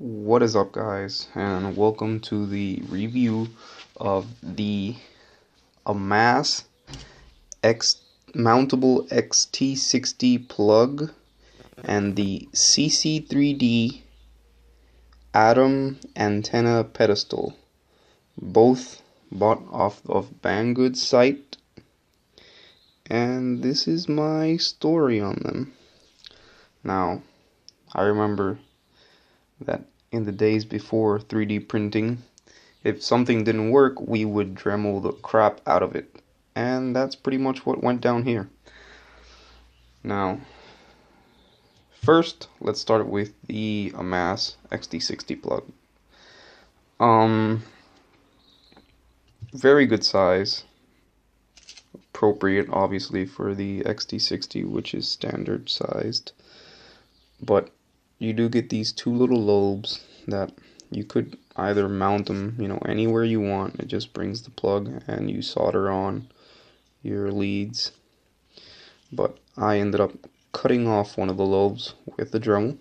What is up, guys, and welcome to the review of the Amass X mountable xt60 plug and the CC3D Atom antenna pedestal, both bought off of Banggood's site, and this is my story on them. Now, I remember that in the days before 3D printing, if something didn't work, we would Dremel the crap out of it. And that's pretty much what went down here. Now, first, let's start with the Amass xt60 plug. Very good size. Appropriate, obviously, for the xt60, which is standard sized. But you do get these two little lobes that you could either mount them, anywhere you want. It just brings the plug and you solder on your leads. But I ended up cutting off one of the lobes with the Dremel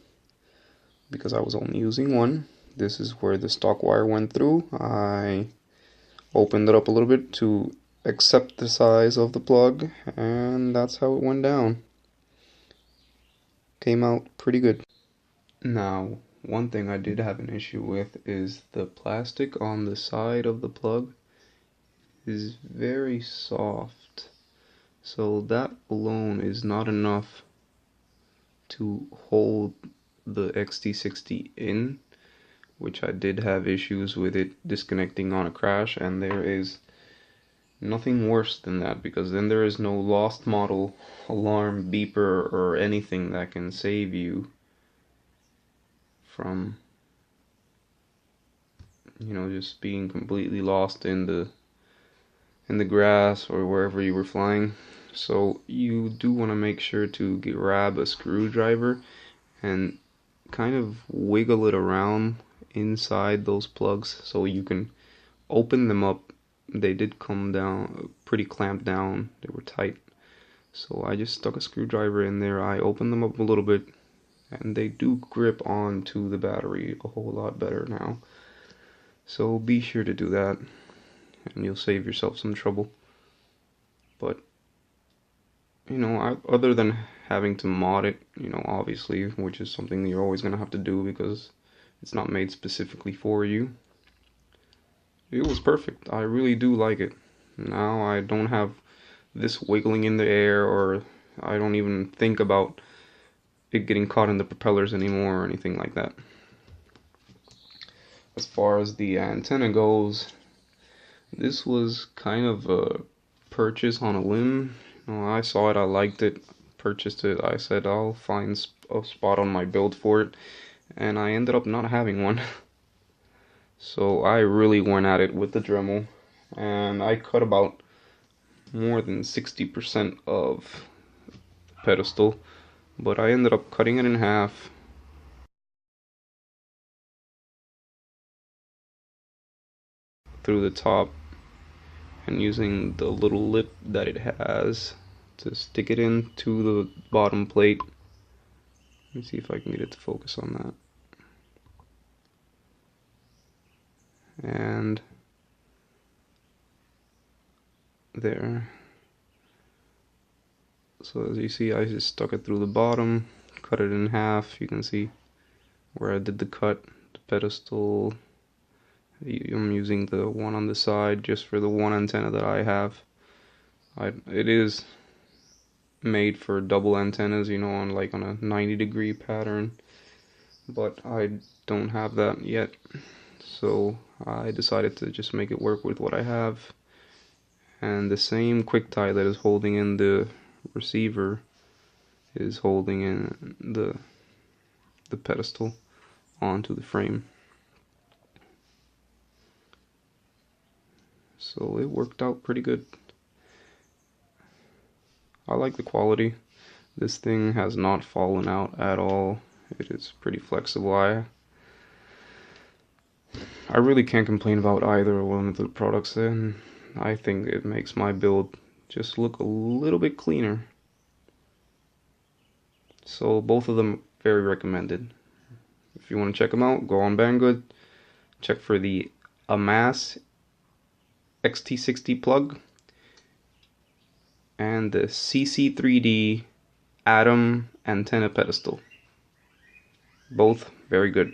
because I was only using one. This is where the stock wire went through. I opened it up a little bit to accept the size of the plug, and that's how it went down. Came out pretty good. Now, one thing I did have an issue with is the plastic on the side of the plug is very soft. So that alone is not enough to hold the xt60 in, which I did have issues with it disconnecting on a crash, and there is nothing worse than that, because then there is no lost model alarm beeper or anything that can save you from just being completely lost in the grass or wherever you were flying. So you do want to make sure to grab a screwdriver and kind of wiggle it around inside those plugs so you can open them up. They did come down pretty clamped down, they were tight, so I just stuck a screwdriver in there. I opened them up a little bit, and they do grip onto the battery a whole lot better now. So be sure to do that, and you'll save yourself some trouble. But, other than having to mod it, obviously, which is something you're always going to have to do because it's not made specifically for you, it was perfect. I really do like it. Now I don't have this wiggling in the air, or I don't even think about it getting caught in the propellers anymore or anything like that. As far as the antenna goes, this was kind of a purchase on a limb. I saw it, I liked it, purchased it. I said I'll find a spot on my build for it, and I ended up not having one. So I really went at it with the Dremel, and I cut about more than 60% of the pedestal. But I ended up cutting it in half, through the top, and using the little lip that it has to stick it into the bottom plate. Let me see if I can get it to focus on that. And there. So as you see, I just stuck it through the bottom, cut it in half. You can see where I did the cut, the pedestal. I'm using the one on the side just for the one antenna that I have. It is made for double antennas, on a 90-degree pattern, but I don't have that yet. So I decided to just make it work with what I have. And the same quick tie that is holding in the receiver is holding in the pedestal onto the frame. So it worked out pretty good. I like the quality. This thing has not fallen out at all. It is pretty flexible. I really can't complain about either one of the products, and I think it makes my build just look a little bit cleaner. So both of them very recommended. If you want to check them out, go on Banggood, check for the Amass xt60 plug and the CC3D Atom antenna pedestal. Both very good.